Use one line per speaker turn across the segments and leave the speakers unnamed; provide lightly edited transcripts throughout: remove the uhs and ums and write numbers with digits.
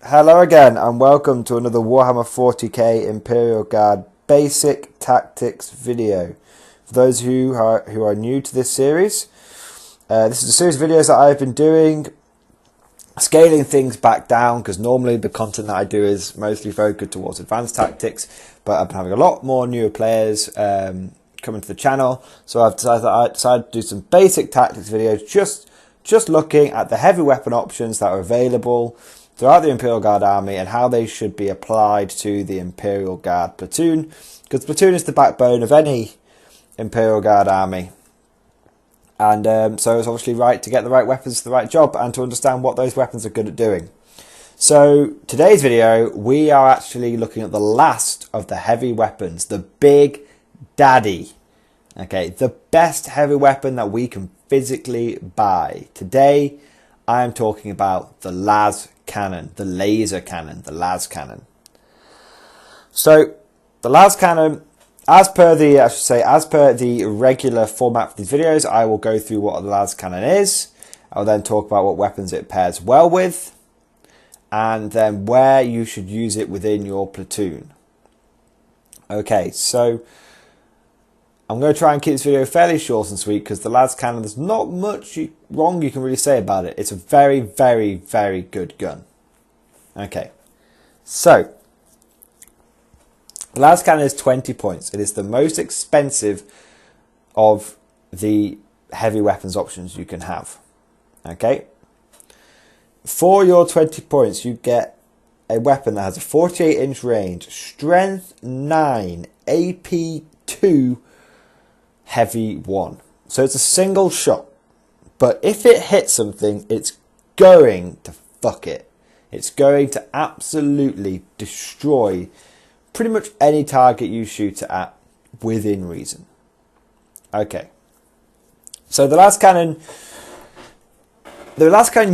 Hello again and welcome to another Warhammer 40k Imperial Guard basic tactics video. For those who are new to this series, this is a series of videos that I've been doing, scaling things back down because normally the content that I do is mostly focused towards advanced tactics, but I've been having a lot more newer players coming to the channel, so I decided to do some basic tactics videos just looking at the heavy weapon options that are available throughout the Imperial Guard army and how they should be applied to the Imperial Guard platoon, because platoon is the backbone of any Imperial Guard army, and so it's obviously right to get the right weapons for the right job and to understand what those weapons are good at doing. So today's video we are actually looking at the last of the heavy weapons, the Big Daddy. Okay, the best heavy weapon that we can physically buy. Today I am talking about the Lascannon, the laser cannon, the Lascannon. So the Lascannon, as per the regular format for these videos, I will go through what the Lascannon is. I will then talk about what weapons it pairs well with, and then where you should use it within your platoon. Okay, so I'm going to try and keep this video fairly short and sweet because the Lascannon, there's not much wrong you can really say about it. It's a very, very, very good gun. Okay, so the Lascannon is 20 points. It is the most expensive of the heavy weapons options you can have. Okay, for your 20 points, you get a weapon that has a 48-inch range, strength 9, AP 2, heavy 1. So it's a single shot, but if it hits something, it's going to fuck it. It's going to absolutely destroy pretty much any target you shoot it at within reason. Okay, so the Lascannon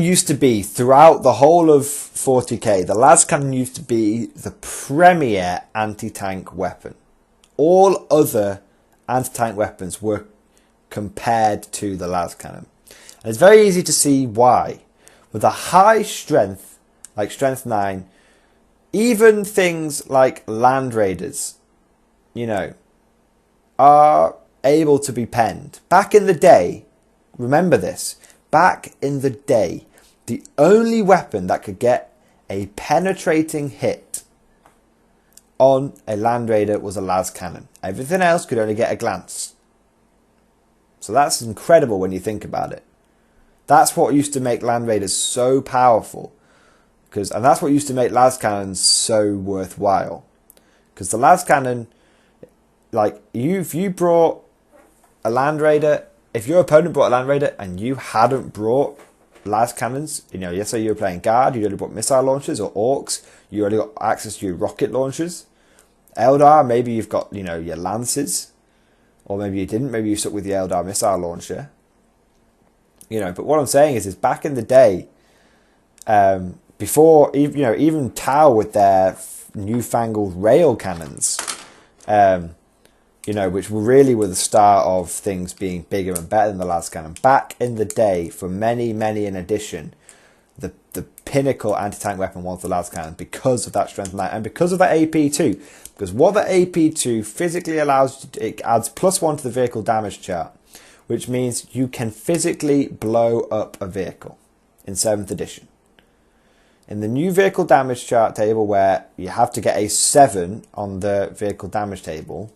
used to be, throughout the whole of 40k, the Lascannon used to be the premier anti-tank weapon. All other anti-tank weapons were compared to the Lascannon. And it's very easy to see why. With a high strength, like strength 9, even things like land raiders, you know, are able to be penned. Back in the day, remember this, back in the day, the only weapon that could get a penetrating hit on a land raider was a Lascannon. Everything else could only get a glance. So that's incredible when you think about it. That's what used to make land raiders so powerful, and that's what used to make Lascannons so worthwhile. Because the Lascannon, like, if you brought a land raider, if your opponent brought a land raider and you hadn't brought Lascannons, you know, let's say you were playing guard, you only brought missile launchers, or orcs, you only got access to your rocket launchers. Eldar, maybe you've got, you know, your lances, or maybe you didn't, maybe you stuck with the Eldar missile launcher. You know, but what I'm saying is back in the day, before, you know, even Tau with their newfangled rail cannons, you know, which really were the start of things being bigger and better than the Lascannon. Back in the day, for many an edition, the pinnacle anti-tank weapon was the Lascannon because of that strength 9 and because of that AP 2. Because what the AP 2 physically allows, it adds +1 to the vehicle damage chart, which means you can physically blow up a vehicle in 7th edition. In the new vehicle damage chart table, where you have to get a 7 on the vehicle damage table,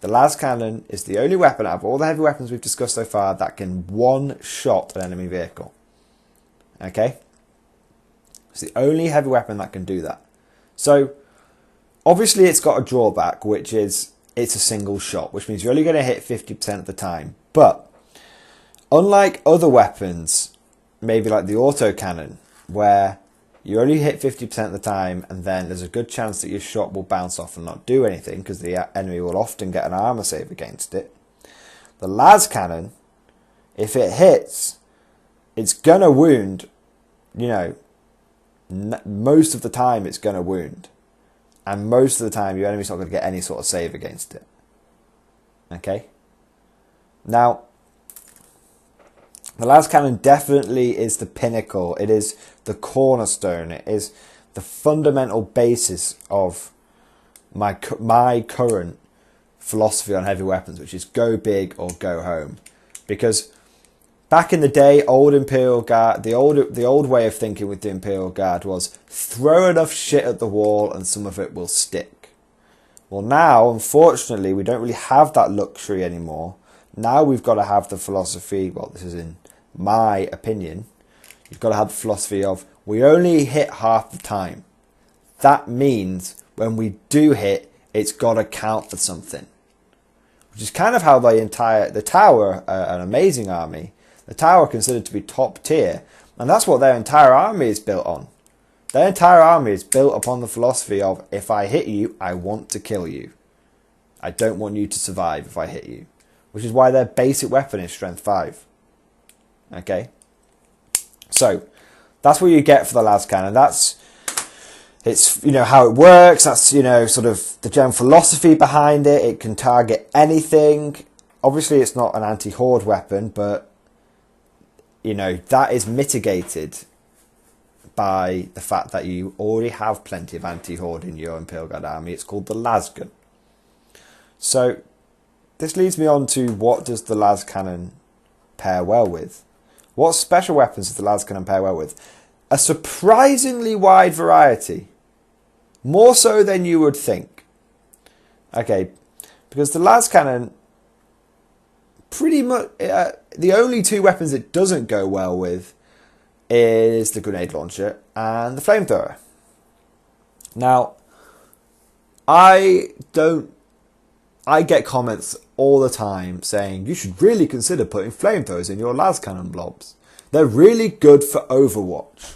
the Lascannon is the only weapon out of all the heavy weapons we've discussed so far that can one-shot an enemy vehicle. Okay? It's the only heavy weapon that can do that. So, obviously it's got a drawback, which is it's a single shot, which means you're only going to hit 50% of the time. But, unlike other weapons, maybe like the autocannon, where you only hit 50% of the time and then there's a good chance that your shot will bounce off and not do anything because the enemy will often get an armor save against it. The Lascannon, if it hits, it's going to wound, you know, most of the time it's going to wound. And most of the time your enemy's not going to get any sort of save against it. Okay? Now, the Lascannon definitely is the pinnacle. It is the cornerstone. It is the fundamental basis of my current philosophy on heavy weapons, which is go big or go home. Because back in the day, old Imperial Guard, the old way of thinking with the Imperial Guard was throw enough shit at the wall and some of it will stick. Well, now, unfortunately, we don't really have that luxury anymore. Now we've got to have the philosophy, well, this is in my opinion, you've got to have the philosophy of we only hit half the time. That means when we do hit, it's got to count for something. Which is kind of how the Tower, an amazing army, the Tower considered to be top tier, and that's what their entire army is built on. Their entire army is built upon the philosophy of if I hit you, I want to kill you. I don't want you to survive if I hit you. Which is why their basic weapon is strength 5. Okay? So, that's what you get for the Lascannon. It's, you know, how it works. That's, you know, sort of the general philosophy behind it. It can target anything. Obviously, it's not an anti-horde weapon, but, you know, that is mitigated by the fact that you already have plenty of anti-horde in your Imperial Guard army. It's called the Lasgun. So, this leads me on to what does the Lascannon pair well with? What special weapons does the Lascannon pair well with? A surprisingly wide variety. More so than you would think. Okay, because the Lascannon, pretty much, the only two weapons it doesn't go well with is the grenade launcher and the flamethrower. Now, I get comments all the time saying you should really consider putting flamethrowers in your Lascannon blobs. They're really good for Overwatch.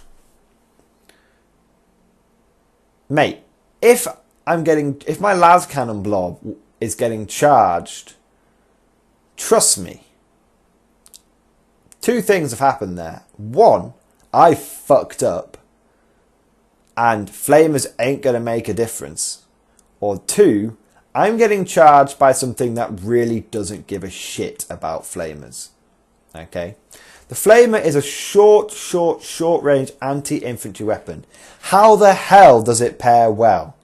Mate, if my Lascannon blob is getting charged, trust me, two things have happened there. One, I fucked up and flamers ain't going to make a difference. Or two, I'm getting charged by something that really doesn't give a shit about flamers. Okay? The flamer is a short range anti-infantry weapon. How the hell does it pair well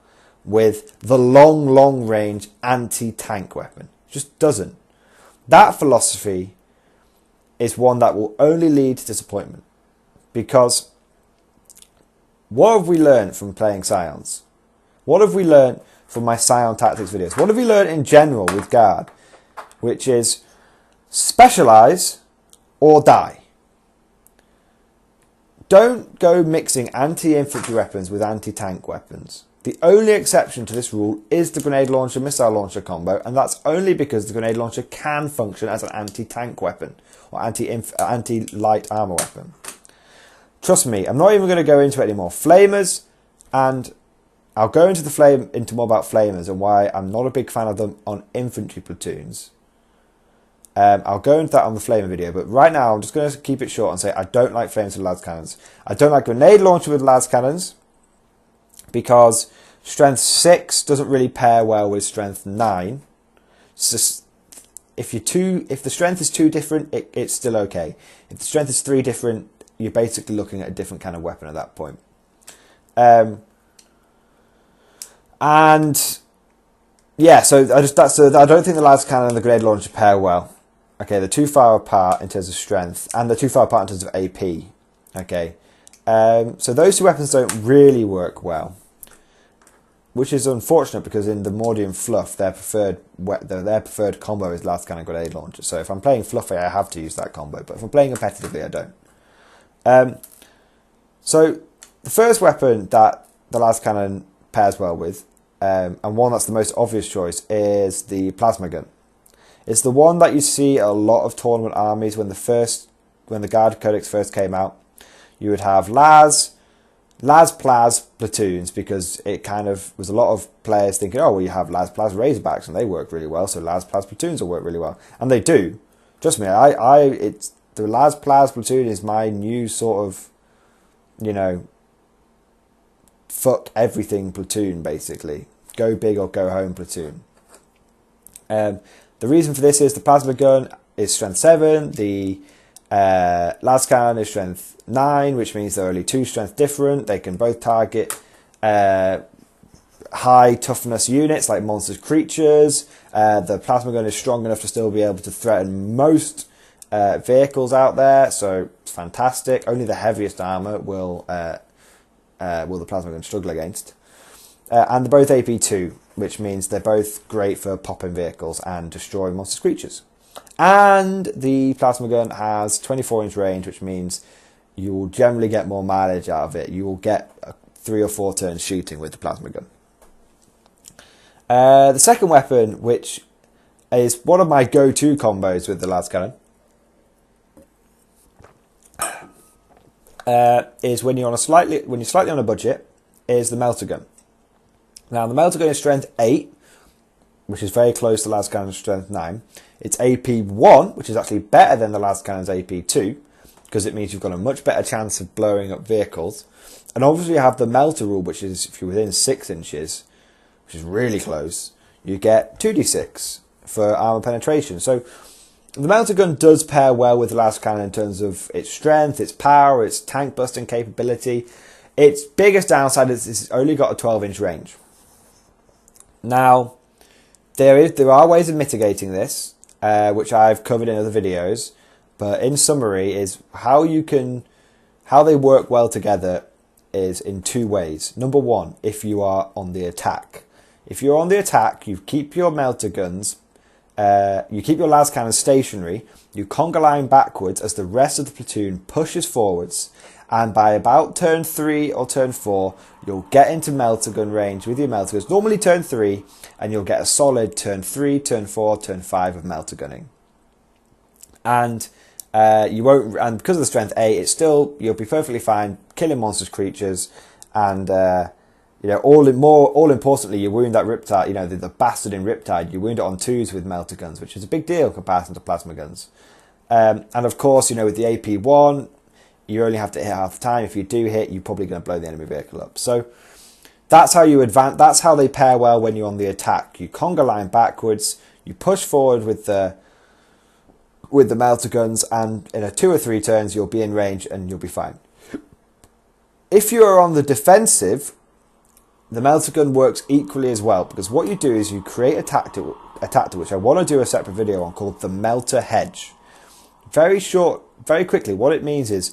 with the long range anti-tank weapon? It just doesn't. That philosophy is one that will only lead to disappointment. Because what have we learned from playing Scions? What have we learned from my Scion tactics videos? What have we learned in general with Guard? Which is specialise or die. Don't go mixing anti-infantry weapons with anti-tank weapons. The only exception to this rule is the grenade launcher missile launcher combo, and that's only because the grenade launcher can function as an anti-tank weapon or anti-light armor weapon. Trust me, I'm not even going to go into it anymore. Flamers, and I'll go into more about flamers and why I'm not a big fan of them on infantry platoons. I'll go into that on the flamer video, but right now I'm just going to keep it short and say I don't like flames with Lascannons. I don't like grenade launcher with Lascannons because strength 6 doesn't really pair well with strength 9. It's just, if the strength is 2 different, it's still okay. If the strength is 3 different, you're basically looking at a different kind of weapon at that point. And yeah, so I don't think the Lascannon and the grenade launcher pair well. Okay, they're too far apart in terms of strength, and they're too far apart in terms of AP. Okay, so those two weapons don't really work well, which is unfortunate because in the Mordian Fluff, their preferred combo is Lascannon grenade launcher. So if I'm playing Fluffy, I have to use that combo, but if I'm playing competitively, I don't. So the first weapon that the Lascannon pairs well with, and one that's the most obvious choice, is the plasma gun. It's the one that you see a lot of tournament armies when the Guard Codex first came out. You would have Las Plas platoons, because it kind of was a lot of players thinking, oh, well, you have Las Plas Razorbacks and they work really well, so Las Plas platoons will work really well, and they do. Trust me, the Las Plas platoon is my new sort of, you know, fuck everything platoon, basically. Go big or go home platoon. The reason for this is the plasma gun is strength 7, the Lascannon is strength 9, which means they're only 2 strength different. They can both target high toughness units like monsters, creatures. The plasma gun is strong enough to still be able to threaten most vehicles out there, so it's fantastic. Only the heaviest armor will the plasma gun struggle against. And they're both AP2, which means they're both great for popping vehicles and destroying monsters, creatures. And the plasma gun has 24-inch range, which means you will generally get more mileage out of it. You will get 3 or 4 turns shooting with the plasma gun. The second weapon, which is one of my go-to combos with the Lascannon, is when you're slightly on a budget, is the melter gun. Now the melter gun is strength 8, which is very close to Lascannon's strength 9. It's AP 1, which is actually better than the Lascannon's AP 2, because it means you've got a much better chance of blowing up vehicles. And obviously you have the melter rule, which is if you're within 6 inches, which is really close, you get 2d6 for armor penetration. So the melter gun does pair well with the Lascannon in terms of its strength, its power, its tank busting capability. Its biggest downside is it's only got a 12-inch range. Now, there are ways of mitigating this, which I've covered in other videos, but in summary is how they work well together is in 2 ways. Number 1, if you are on the attack. If you're on the attack, you keep your melter guns, you keep your Lascannon stationary, you conga line backwards as the rest of the platoon pushes forwards, and by about turn 3 or turn 4, you'll get into melter gun range with your melter guns. Normally turn 3, and you'll get a solid turn 3, turn 4, turn 5 of melter gunning. And you won't, and because of the strength 8, you'll be perfectly fine killing monsters, creatures, and all importantly, you wound that Riptide, the bastard in Riptide, you wound it on 2s with melter guns, which is a big deal in comparison to plasma guns. And of course, with the AP1, you only have to hit half the time. If you do hit, you're probably going to blow the enemy vehicle up. So that's how you advance. That's how they pair well when you're on the attack. You conga line backwards, you push forward with the melter guns, and in a 2 or 3 turns, you'll be in range and you'll be fine. If you are on the defensive, the melter gun works equally as well, because what you do is you create a tactic which I want to do a separate video on, called the melter hedge. Very short, very quickly, what it means is,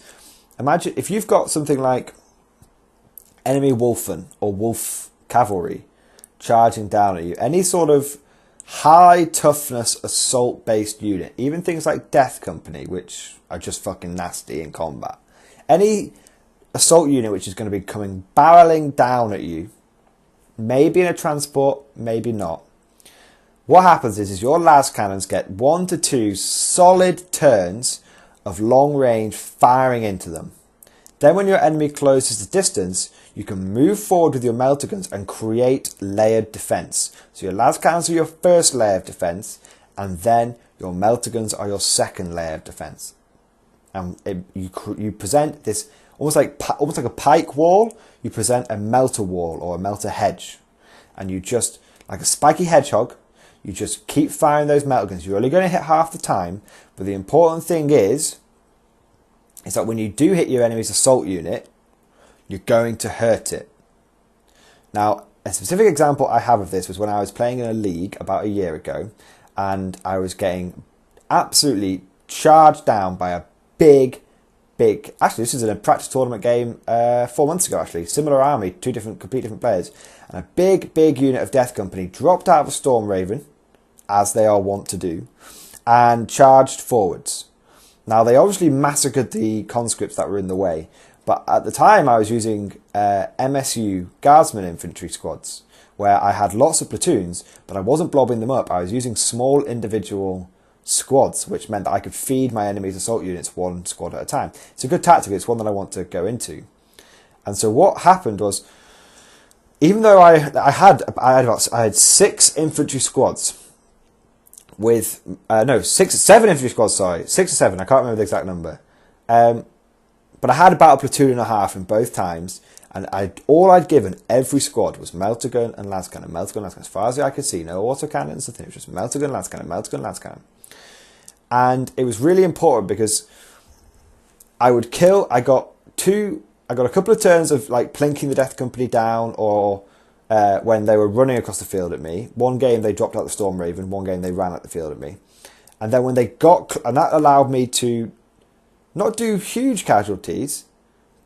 imagine if you've got something like enemy Wolfen or Wolf cavalry charging down at you, any sort of high toughness assault based unit, even things like Death Company, which are just fucking nasty in combat, any assault unit which is going to be coming barreling down at you, maybe in a transport, maybe not. What happens is your Lascannons get 1 to 2 solid turns of long range firing into them. Then when your enemy closes the distance, you can move forward with your melter guns and create layered defense. So your Lascannons are your first layer of defense, and then your melter guns are your second layer of defense. And you present this almost like a pike wall. You present a melter wall or a melter hedge, and you just, like a spiky hedgehog, you just keep firing those melter guns. You're only going to hit half the time, but the important thing is that when you do hit your enemy's assault unit, you're going to hurt it. Now, a specific example I have of this was when I was playing in a league about a year ago, and I was getting absolutely charged down by a big, actually this is in a practice tournament game 4 months ago actually, similar army, complete different players, and a big unit of Death Company dropped out of a Storm Raven, as they are wont to do, and charged forwards. Now they obviously massacred the conscripts that were in the way, but at the time I was using MSU Guardsman Infantry squads, where I had lots of platoons, but I wasn't blobbing them up. I was using small individual squads, which meant that I could feed my enemy's assault units 1 squad at a time. It's a good tactic. It's one that I want to go into. And so what happened was, even though I had 6 infantry squads with 7 infantry squads. Sorry, 6 or 7. I can't remember the exact number. But I had about a platoon and a half in both times, and all I'd given every squad was melter gun and Lascannon, melter gun, Lascannon. As far as I could see, no autocannons. It was just melter gun, Lascannon, melter gun, Lascannon. And it was really important because I would kill. I got a couple of turns of like plinking the Death Company down, or when they were running across the field at me. One game they dropped out the Storm Raven. One game they ran at the field at me. And then when they got, and that allowed me to not do huge casualties,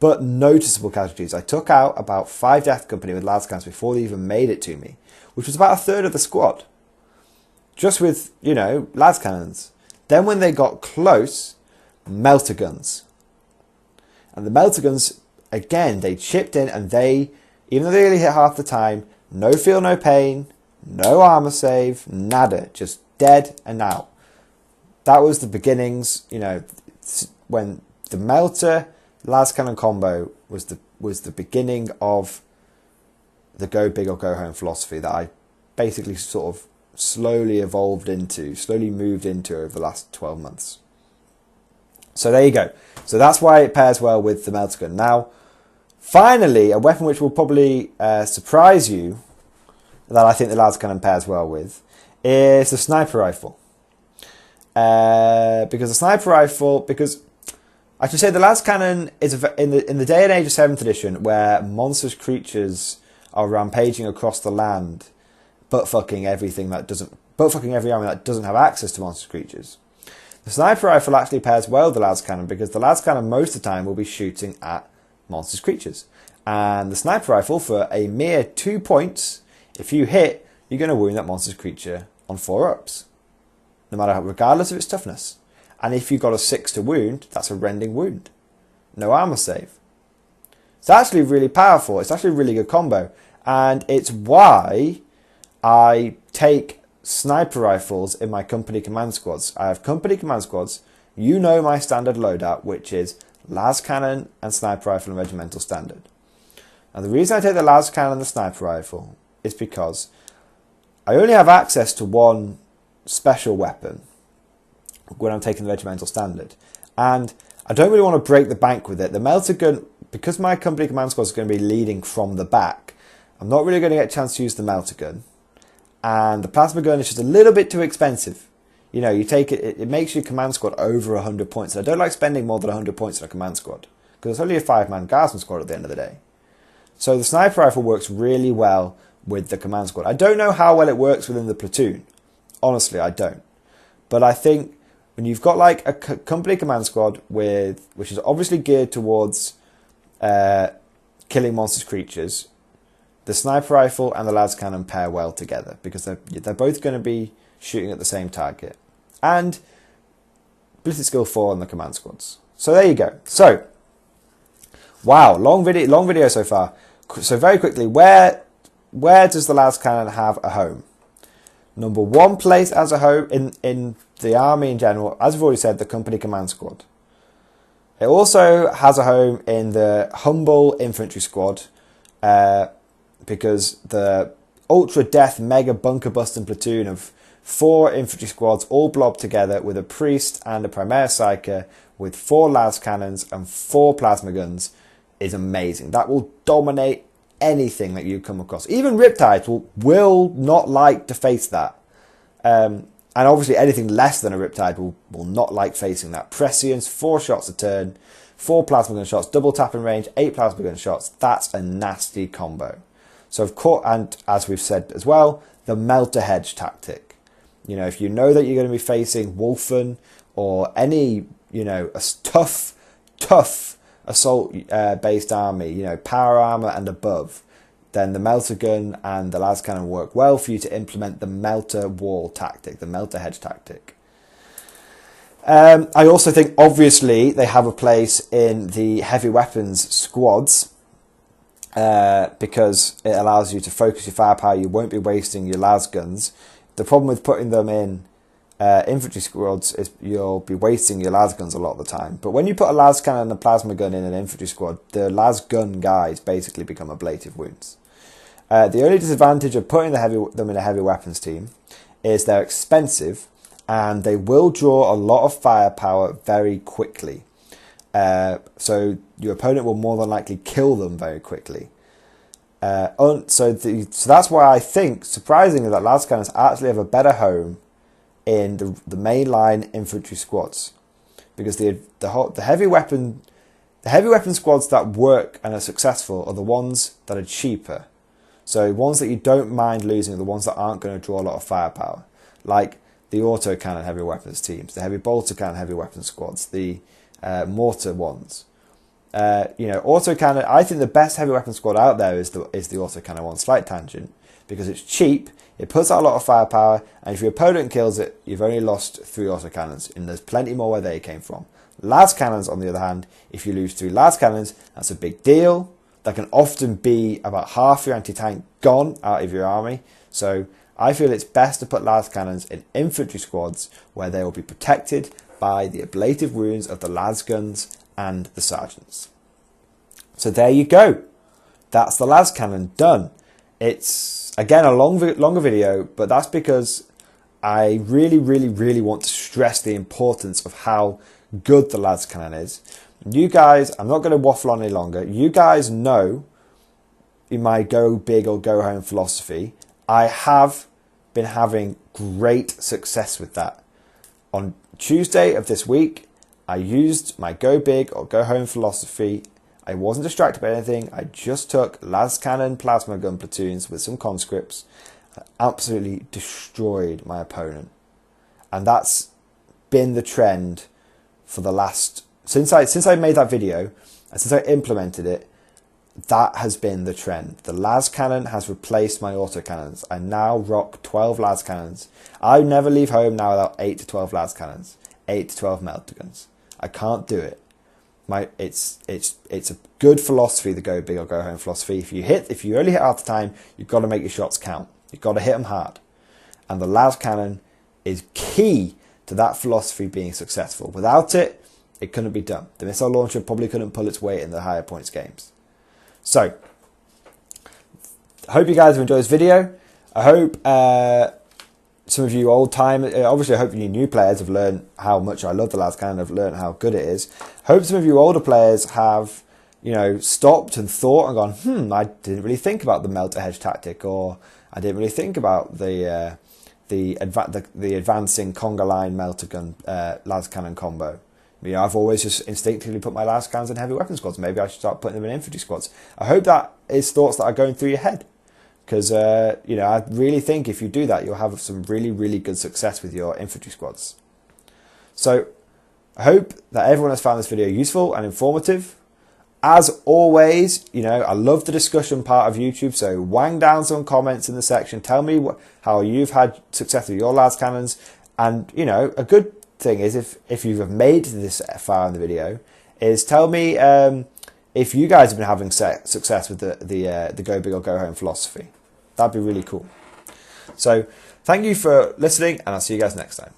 but noticeable casualties. I took out about 5 Death Company with Lascannons before they even made it to me, which was about a third of the squad. Just with, you know, Lascannons. Then when they got close, melter guns. And the melter guns, again, they chipped in, and they, even though they only hit half the time, no feel, no pain, no armor save, nada, just dead and out. That was the beginnings, you know, when the melter Lascannon combo was the beginning of the go big or go home philosophy that I basically sort of slowly moved into over the last 12 months. So there you go. So that's why it pairs well with the melter gun. Now, finally, a weapon which will probably surprise you that I think the Lascannon pairs well with is the sniper rifle. Because I should say the Lascannon is in the day and age of 7th edition, where monstrous creatures are rampaging across the land, butt fucking every army that doesn't have access to monstrous creatures. The sniper rifle actually pairs well with the Lascannon, because the Lascannon most of the time will be shooting at monstrous creatures, and the sniper rifle, for a mere 2 points, if you hit, you're going to wound that monstrous creature on 4-ups. No matter how, regardless of its toughness. And if you've got a 6 to wound, that's a rending wound. No armor save. It's actually really powerful. It's actually a really good combo. And it's why I take sniper rifles in my company command squads. I have company command squads. You know my standard loadout, which is Lascannon and sniper rifle and regimental standard. Now the reason I take the Lascannon and the sniper rifle is because I only have access to one special weapon when I'm taking the regimental standard, and I don't really want to break the bank with it. The melter gun, because my company command squad is going to be leading from the back, I'm not really going to get a chance to use the melter gun, and the plasma gun is just a little bit too expensive. You know, you take it makes your command squad over 100 points, and I don't like spending more than 100 points on a command squad, because it's only a 5-man guardsman squad at the end of the day. So the sniper rifle works really well with the command squad. I don't know how well it works within the platoon. Honestly, I don't. But I think when you've got like a company command squad which is obviously geared towards killing monstrous creatures, the sniper rifle and the Lascannon pair well together, because they're both going to be shooting at the same target. And Blitz skill 4 on the command squads. So there you go. So, wow, long video so far. So very quickly, where does the Lascannon have a home? Number 1 place as a home in the army in general, as we've already said, the company command squad. It also has a home in the humble infantry squad, because the ultra death mega bunker busting platoon of 4 infantry squads all blobbed together with a priest and a primaire psyker with 4 Lascannons and 4 plasma guns is amazing. That will dominate anything that you come across. Even Riptides will not like to face that. And obviously anything less than a Riptide will not like facing that. Prescience, 4 shots a turn, 4 plasma gun shots, double tapping range, 8 plasma gun shots. That's a nasty combo. So of course, and as we've said as well, the melter hedge tactic. You know, if you know that you're going to be facing Wolfen or any, you know, a tough assault based army, you know, power armor and above, then the melter gun and the Lascannon work well for you to implement the melter wall tactic, the melter hedge tactic. I also think obviously they have a place in the heavy weapons squads, because it allows you to focus your firepower. You won't be wasting your las guns. The problem with putting them in infantry squads is you'll be wasting your las guns a lot of the time. But when you put a las cannon and a plasma gun in an infantry squad, the las gun guys basically become ablative wounds. The only disadvantage of putting them in a heavy weapons team is they're expensive and they will draw a lot of firepower very quickly. So your opponent will more than likely kill them very quickly. So that's why I think, surprisingly, that Lascannons actually have a better home in the mainline infantry squads, because the heavy weapon The heavy weapon squads that work and are successful are the ones that are cheaper. So ones that you don't mind losing are the ones that aren't going to draw a lot of firepower, like the autocannon heavy weapons teams, the heavy bolter cannon heavy weapons squads, the mortar ones. Autocannon, I think the best heavy weapon squad out there is the autocannon one. Slight tangent, because it's cheap, it puts out a lot of firepower, and if your opponent kills it, you've only lost 3 autocannons, and there's plenty more where they came from. Lascannons, on the other hand, if you lose 3 lascannons, that's a big deal. That can often be about half your anti-tank gone out of your army. So I feel it's best to put lascannons in infantry squads where they will be protected by the ablative wounds of the lasguns and the sergeants. So there you go. That's the lascannon done. It's, again, a longer video, but that's because I really want to stress the importance of how good the lascannon is. You guys, I'm not going to waffle on any longer. You guys know in my go big or go home philosophy, I have been having great success with that. On Tuesday of this week, I used my go big or go home philosophy. I wasn't distracted by anything. I just took lascannon plasma gun platoons with some conscripts. I absolutely destroyed my opponent. And that's been the trend for the last... Since I made that video, and since I implemented it, that has been the trend. The lascannon has replaced my autocannons. I now rock 12 lascannons. I never leave home now without 8 to 12 lascannons, 8 to 12 melter guns. I can't do it. It's a good philosophy, the go big or go home philosophy. If you only hit half the time, you've got to make your shots count. You've got to hit them hard. And the lascannon is key to that philosophy being successful. Without it, it couldn't be done. The missile launcher probably couldn't pull its weight in the higher points games. So, I hope you guys have enjoyed this video. I hope some of you old time, obviously I hope you new players have learned how much I love the lascannon, have learned how good it is. Hope some of you older players have, stopped and thought and gone, I didn't really think about the melter hedge tactic, or I didn't really think about the advancing conga line melter gun lascannon combo. I've always just instinctively put my lascannons in heavy weapon squads. Maybe I should start putting them in infantry squads. I hope that is thoughts that are going through your head. Because, I really think if you do that, you'll have some really good success with your infantry squads. So, I hope that everyone has found this video useful and informative. As always, I love the discussion part of YouTube, so wang down some comments in the section. Tell me how you've had success with your lascannons. And, a good thing is, if you've made this far in the video, is tell me if you guys have been having success with the go big or go home philosophy. That'd be really cool. So thank you for listening, and I'll see you guys next time.